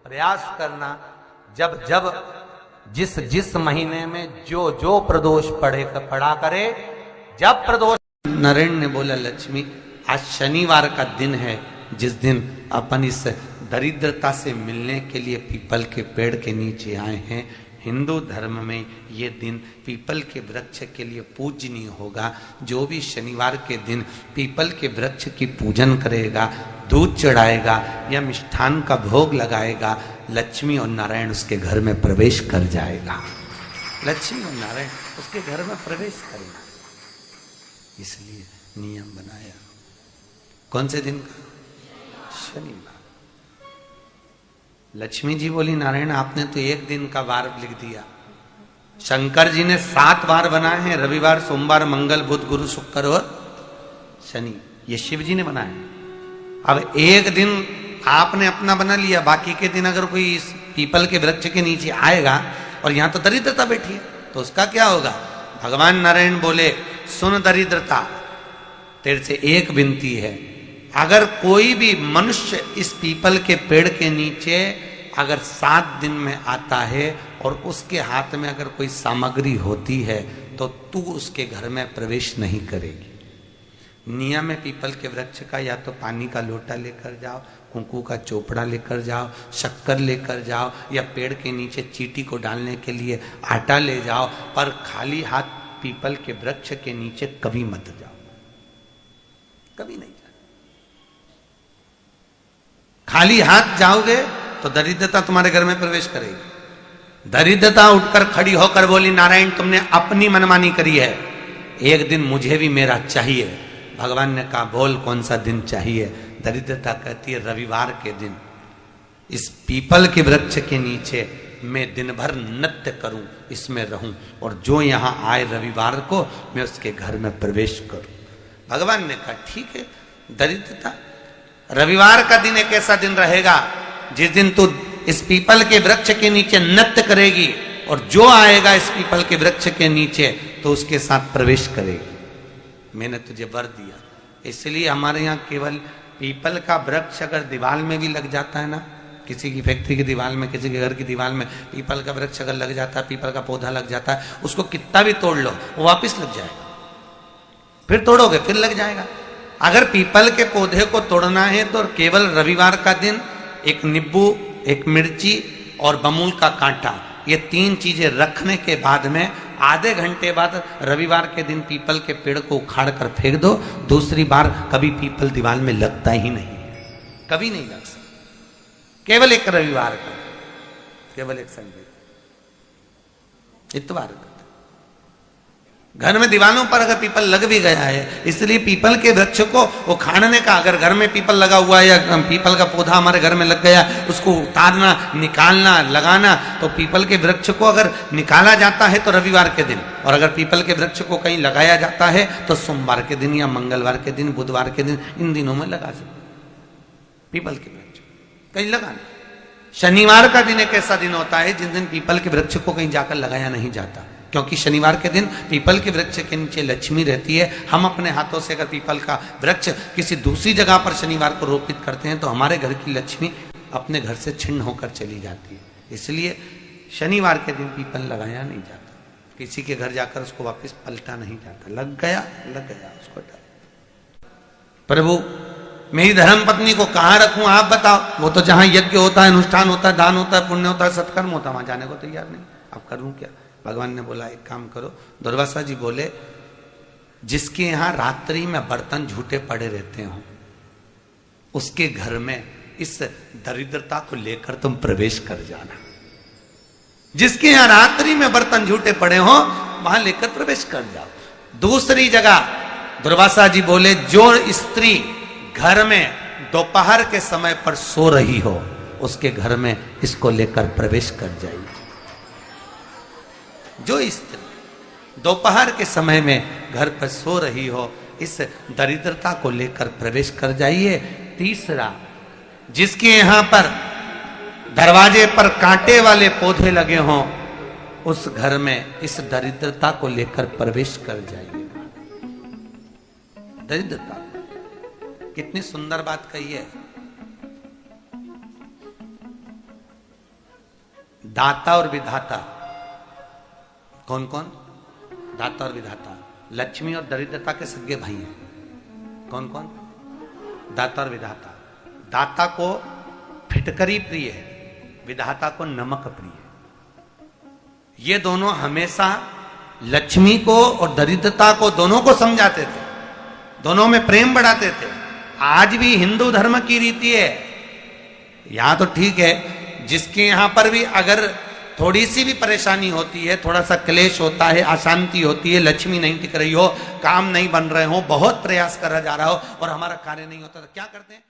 प्रयास करना, जब जब जिस जिस महीने में जो जो प्रदोष पड़ा करे, जब प्रदोष। नारायण ने बोला, लक्ष्मी आज शनिवार का दिन है, जिस दिन अपन इस दरिद्रता से मिलने के लिए पीपल के पेड़ के नीचे आए हैं। हिंदू धर्म में ये दिन पीपल के वृक्ष के लिए पूजनीय होगा। जो भी शनिवार के दिन पीपल के वृक्ष की पूजन करेगा, दूध चढ़ाएगा या मिष्ठान का भोग लगाएगा, लक्ष्मी और नारायण उसके घर में प्रवेश कर जाएगा। लक्ष्मी और नारायण उसके घर में प्रवेश करेगा। इसलिए नियम बनाया। कौन से दिन का? शनिवार। लक्ष्मी जी बोली, नारायण आपने तो एक दिन का वार लिख दिया। शंकर जी ने 7 वार बनाए हैं, रविवार, सोमवार, मंगल, बुध, गुरु, शुक्र और शनि। ये शिव जी ने बनाया। अब एक दिन आपने अपना बना लिया, बाकी के दिन अगर कोई इस पीपल के वृक्ष के नीचे आएगा और यहां तो दरिद्रता बैठी है, तो उसका क्या होगा? भगवान नारायण बोले, सुन दरिद्रता, तेरे से एक विनती है, अगर कोई भी मनुष्य इस पीपल के पेड़ के नीचे अगर 7 दिन में आता है और उसके हाथ में अगर कोई सामग्री होती है, तो तू उसके घर में प्रवेश नहीं करेगी। नियम है पीपल के वृक्ष का, या तो पानी का लोटा लेकर जाओ, कुंकू का चोपड़ा लेकर जाओ, शक्कर लेकर जाओ, या पेड़ के नीचे चींटी को डालने के लिए आटा ले जाओ, पर खाली हाथ पीपल के वृक्ष के नीचे कभी मत जाओ, कभी नहीं। खाली हाथ जाओगे तो दरिद्रता तुम्हारे घर में प्रवेश करेगी। दरिद्रता उठकर खड़ी होकर बोली, नारायण तुमने अपनी मनमानी करी है, एक दिन मुझे भी मेरा चाहिए। भगवान ने कहा, बोल कौन सा दिन चाहिए? दरिद्रता कहती है, रविवार के दिन इस पीपल के वृक्ष के नीचे मैं दिन भर नृत्य करूं, इसमें रहूं, और जो यहां आए रविवार को मैं उसके घर में प्रवेश करूं। भगवान ने कहा, ठीक है। दरिद्रता, रविवार का दिन एक ऐसा दिन रहेगा जिस दिन तू इस पीपल के वृक्ष के नीचे नृत्य करेगी, और जो आएगा इस पीपल के वृक्ष के नीचे तो उसके साथ प्रवेश करेगी। मैंने तुझे वर दिया। इसलिए हमारे यहाँ केवल पीपल का वृक्ष अगर दीवार में भी लग जाता है ना, किसी की फैक्ट्री की दीवार में, किसी के घर की दीवार में पीपल का वृक्ष अगर लग जाता है, पीपल का पौधा लग जाता है, उसको कितना भी तोड़ लो वो वापिस लग जाएगा। फिर तोड़ोगे फिर लग जाएगा। अगर पीपल के पौधे को तोड़ना है तो केवल रविवार का दिन एक नींबू, एक मिर्ची और बमूल का कांटा, ये 3 चीजें रखने के बाद में आधे घंटे बाद रविवार के दिन पीपल के पेड़ को उखाड़ कर फेंक दो। दूसरी बार कभी पीपल दीवार में लगता ही नहीं, कभी नहीं लग सकता। केवल एक रविवार का, केवल एक संडे, इतवार का। घर में दीवानों पर अगर पीपल लग भी गया है, इसलिए पीपल के वृक्ष को उखाड़ने का, अगर घर में पीपल लगा हुआ है या पीपल का पौधा हमारे घर में लग गया, उसको उतारना, निकालना, लगाना, तो पीपल के वृक्ष को अगर निकाला जाता है तो रविवार के दिन, और अगर पीपल के वृक्ष को कहीं लगाया जाता है तो सोमवार के दिन या मंगलवार के दिन, बुधवार के दिन, इन दिनों में लगा सकते पीपल के वृक्ष कहीं लगाना। शनिवार का दिन एक ऐसा दिन होता है जिस दिन पीपल के वृक्ष को कहीं जाकर लगाया नहीं जाता, क्योंकि शनिवार के दिन पीपल के वृक्ष के नीचे लक्ष्मी रहती है। हम अपने हाथों से अगर पीपल का वृक्ष किसी दूसरी जगह पर शनिवार को रोपित करते हैं तो हमारे घर की लक्ष्मी अपने घर से छिन्न होकर चली जाती है। इसलिए शनिवार के दिन पीपल लगाया नहीं जाता, किसी के घर जाकर उसको वापस पलटा नहीं जाता। लग गया उसको प्रभु मेरी धर्म पत्नी को कहाँ रखूं आप बताओ? वो तो जहां यज्ञ होता है, अनुष्ठान होता है, दान होता है, पुण्य होता है, सत्कर्म होता है, वहां जाने को तैयार नहीं। अब करूं क्या? भगवान ने बोला, एक काम करो। दुर्वासा जी बोले, जिसके यहां रात्रि में बर्तन झूठे पड़े रहते हो, उसके घर में इस दरिद्रता को लेकर तुम प्रवेश कर जाना। जिसके यहां रात्रि में बर्तन झूठे पड़े हो, वहां लेकर प्रवेश कर जाओ। दूसरी जगह दुर्वासा जी बोले, जो स्त्री घर में दोपहर के समय पर सो रही हो, उसके घर में इसको लेकर प्रवेश कर जाइए। जो स्त्री दोपहर के समय में घर पर सो रही हो, इस दरिद्रता को लेकर प्रवेश कर जाइए। तीसरा, जिसके यहां पर दरवाजे पर कांटे वाले पौधे लगे हों, उस घर में इस दरिद्रता को लेकर प्रवेश कर जाइए। दरिद्रता, कितनी सुंदर बात कही है। दाता और विधाता। कौन कौन? दाता और विधाता। लक्ष्मी और दरिद्रता के सगे भाई हैं। कौन कौन? दाता और विधाता। दाता को फिटकरी प्रिय है, विधाता को नमक प्रिय है। ये दोनों हमेशा लक्ष्मी को और दरिद्रता को दोनों को समझाते थे, दोनों में प्रेम बढ़ाते थे। आज भी हिंदू धर्म की रीति है। यहां तो ठीक है, जिसके यहां पर भी अगर थोड़ी सी भी परेशानी होती है, थोड़ा सा क्लेश होता है, अशांति होती है, लक्ष्मी नहीं टिक रही हो, काम नहीं बन रहे हो, बहुत प्रयास करा जा रहा हो और हमारा कार्य नहीं होता, तो क्या करते हैं?